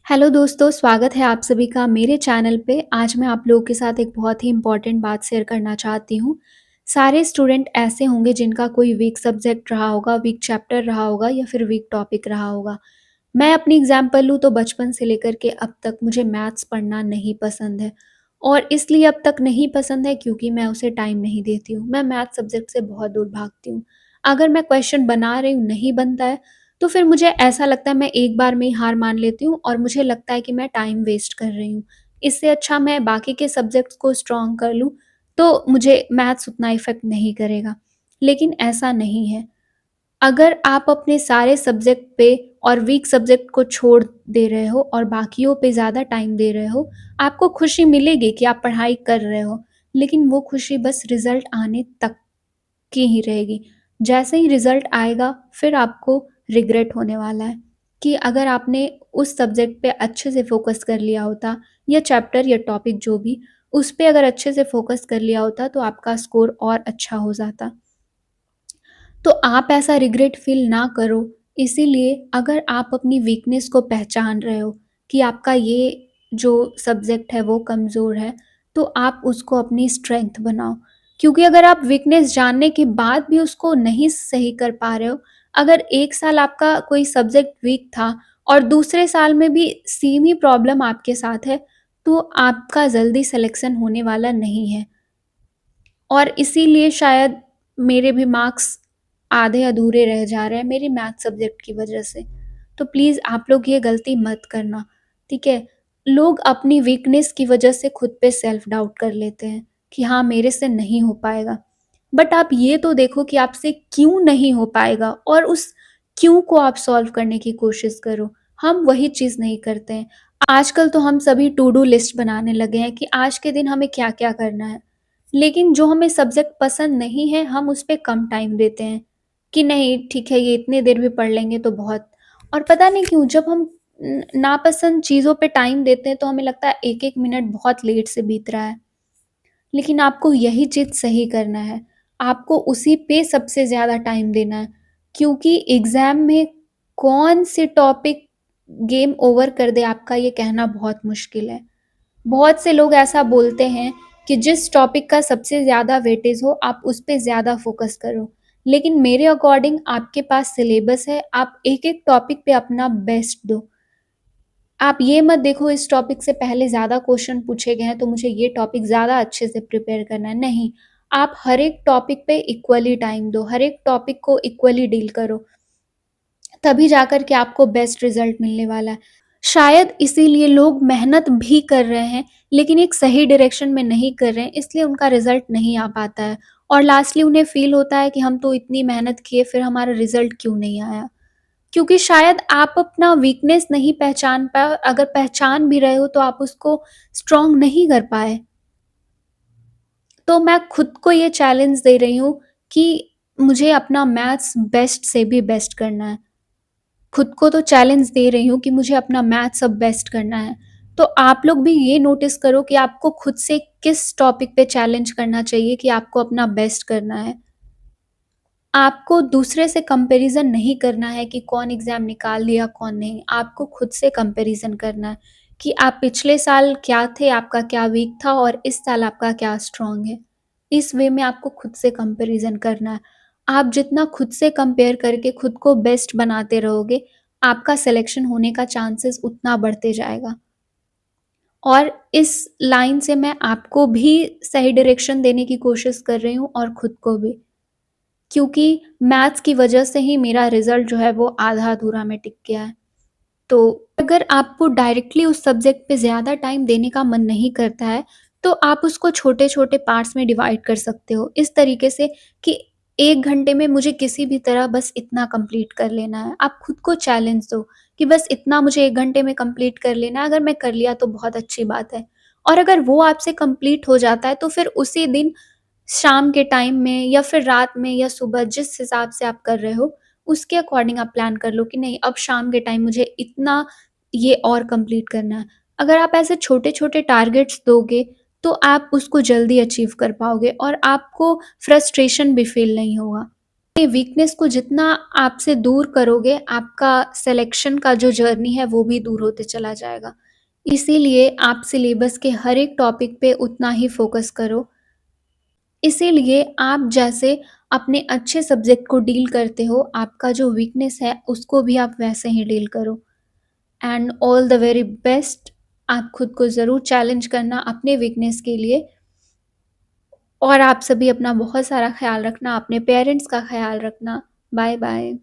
Hello दोस्तों, स्वागत है आप सभी का मेरे चैनल पे। आज मैं आप लोगों के साथ एक बहुत ही इम्पोर्टेंट बात शेयर करना चाहती हूँ। सारे स्टूडेंट ऐसे होंगे जिनका कोई वीक सब्जेक्ट रहा होगा, वीक चैप्टर रहा होगा या फिर वीक टॉपिक रहा होगा। मैं अपनी एग्ज़ाम्पल लूँ तो बचपन से लेकर के अब तक मुझे मैथ्स पढ़ना नहीं पसंद है और इसलिए अब तक नहीं पसंद है क्योंकि मैं उसे टाइम नहीं देती हूँ। मैं मैथ सब्जेक्ट से बहुत दूर भागती हूँ। अगर मैं क्वेश्चन बना रही हूँ, नहीं बनता है, तो फिर मुझे ऐसा लगता है मैं एक बार में ही हार मान लेती हूँ और मुझे लगता है कि मैं टाइम वेस्ट कर रही हूँ। इससे अच्छा मैं बाकी के सब्जेक्ट्स को स्ट्रॉन्ग कर लूँ, तो मुझे मैथ्स उतना इफ़ेक्ट नहीं करेगा। लेकिन ऐसा नहीं है। अगर आप अपने सारे सब्जेक्ट पे और वीक सब्जेक्ट को छोड़ दे रहे हो और बाकियों पे ज़्यादा टाइम दे रहे हो, आपको खुशी मिलेगी कि आप पढ़ाई कर रहे हो, लेकिन वो खुशी बस रिज़ल्ट आने तक की ही रहेगी। जैसे ही रिज़ल्ट आएगा, फिर आपको रिग्रेट होने वाला है कि अगर आपने उस सब्जेक्ट पे अच्छे से फ़ोकस कर लिया होता या चैप्टर या टॉपिक जो भी, उस पे अगर अच्छे से फ़ोकस कर लिया होता, तो आपका स्कोर और अच्छा हो जाता। तो आप ऐसा रिग्रेट फ़ील ना करो, इसीलिए अगर आप अपनी वीकनेस को पहचान रहे हो कि आपका ये जो सब्जेक्ट है वो कमज़ोर है, तो आप उसको अपनी स्ट्रेंथ बनाओ। क्योंकि अगर आप वीकनेस जानने के बाद भी उसको नहीं सही कर पा रहे हो, अगर 1 साल आपका कोई सब्जेक्ट वीक था और दूसरे साल में भी सेम ही प्रॉब्लम आपके साथ है, तो आपका जल्दी सिलेक्शन होने वाला नहीं है। और इसीलिए शायद मेरे भी मार्क्स आधे अधूरे रह जा रहे हैं मेरे मैथ सब्जेक्ट की वजह से। तो प्लीज़ आप लोग ये गलती मत करना, ठीक है? लोग अपनी वीकनेस की वजह से खुद पे सेल्फ डाउट कर लेते हैं कि हाँ, मेरे से नहीं हो पाएगा। बट आप ये तो देखो कि आपसे क्यों नहीं हो पाएगा और उस क्यों को आप सॉल्व करने की कोशिश करो। हम वही चीज़ नहीं करते हैं। आजकल तो हम सभी टू डू लिस्ट बनाने लगे हैं कि आज के दिन हमें क्या-क्या करना है। लेकिन जो हमें सब्जेक्ट पसंद नहीं है, हम उस पे कम टाइम देते हैं कि नहीं ठीक है, ये इतनी देर भी पढ़ लेंगे तो बहुत। और पता नहीं क्यों जब हम नापसंद चीज़ों पे टाइम देते हैं तो हमें लगता है 1-1 मिनट बहुत लेट से बीत रहा है। लेकिन आपको यही चीज़ सही करना है। आपको उसी पे सबसे ज़्यादा टाइम देना है क्योंकि एग्ज़ाम में कौन से टॉपिक गेम ओवर कर दे आपका ये कहना बहुत मुश्किल है। बहुत से लोग ऐसा बोलते हैं कि जिस टॉपिक का सबसे ज़्यादा वेटेज हो आप उस पे ज़्यादा फोकस करो। लेकिन मेरे अकॉर्डिंग आपके पास सिलेबस है, आप एक-एक टॉपिक पे अपना बेस्ट दो। आप ये मत देखो इस टॉपिक से पहले ज़्यादा क्वेश्चन पूछे गए हैं तो मुझे ये टॉपिक ज़्यादा अच्छे से प्रिपेयर करना है, नहीं। आप हर एक टॉपिक पे इक्वली टाइम दो, हर एक टॉपिक को इक्वली डील करो। तभी जाकर के आपको बेस्ट रिज़ल्ट मिलने वाला है। शायद इसीलिए लोग मेहनत भी कर रहे हैं, लेकिन एक सही डायरेक्शन में नहीं कर रहे हैं, इसलिए उनका रिज़ल्ट नहीं आ पाता है और लास्टली उन्हें फ़ील होता है कि हम तो इतनी मेहनत किए, फिर हमारा रिज़ल्ट क्यों नहीं आया? क्योंकि शायद आप अपना वीकनेस नहीं पहचान पाए और अगर पहचान भी रहे हो, तो आप उसको स्ट्रॉन्ग नहीं कर पाए। तो मैं खुद को ये चैलेंज दे रही हूँ कि मुझे अपना मैथ्स बेस्ट से भी बेस्ट करना है। खुद को तो चैलेंज दे रही हूँ कि मुझे अपना मैथ्स अब बेस्ट करना है। तो आप लोग भी ये नोटिस करो कि आपको खुद से किस टॉपिक पे चैलेंज करना चाहिए कि आपको अपना बेस्ट करना है। आपको दूसरे से कंपैरिज़न नहीं करना है कि कौन एग्ज़ाम निकाल लिया, कौन नहीं। आपको खुद से कंपैरिज़न करना है कि आप पिछले साल क्या थे, आपका क्या वीक था और इस साल आपका क्या स्ट्रॉन्ग है। इस वे में आपको खुद से कंपैरिज़न करना है। आप जितना खुद से कंपेयर करके खुद को बेस्ट बनाते रहोगे, आपका सिलेक्शन होने का चांसेस उतना बढ़ते जाएगा। और इस लाइन से मैं आपको भी सही डायरेक्शन देने की कोशिश कर रही हूँ और खुद को भी। क्योंकि मैथ्स की वजह से ही मेरा रिज़ल्ट जो है वो आधा-अधूरा में टिक गया है। तो अगर आपको डायरेक्टली उस सब्जेक्ट पे ज़्यादा टाइम देने का मन नहीं करता है, तो आप उसको छोटे-छोटे पार्ट्स में डिवाइड कर सकते हो। इस तरीके से कि 1 घंटे में मुझे किसी भी तरह बस इतना कंप्लीट कर लेना है। आप खुद को चैलेंज दो कि बस इतना मुझे 1 घंटे में कंप्लीट कर लेना है, अगर मैं कर लिया तो बहुत अच्छी बात है। और अगर वो आपसे कंप्लीट हो जाता है तो फिर उसी दिन शाम के टाइम में या फिर रात में या सुबह जिस हिसाब से आप कर रहे हो, उसके अकॉर्डिंग आप प्लान कर लो कि नहीं अब शाम के टाइम मुझे इतना ये और कंप्लीट करना है। अगर आप ऐसे छोटे-छोटे टारगेट्स दोगे, तो आप उसको जल्दी अचीव कर पाओगे और आपको फ्रस्ट्रेशन भी फ़ील नहीं होगा। वीकनेस को जितना आपसे दूर करोगे, आपका सिलेक्शन का जो जर्नी है वो भी दूर होते चला जाएगा। इसीलिए आप सिलेबस के हर एक टॉपिक पे उतना ही फ़ोकस करो। इसीलिए आप जैसे अपने अच्छे सब्जेक्ट को डील करते हो, आपका जो वीकनेस है उसको भी आप वैसे ही डील करो। And all the very best. आप खुद को ज़रूर चैलेंज करना अपने वीकनेस के लिए। और आप सभी अपना बहुत सारा ख़्याल रखना, अपने पेरेंट्स का ख़्याल रखना। Bye bye.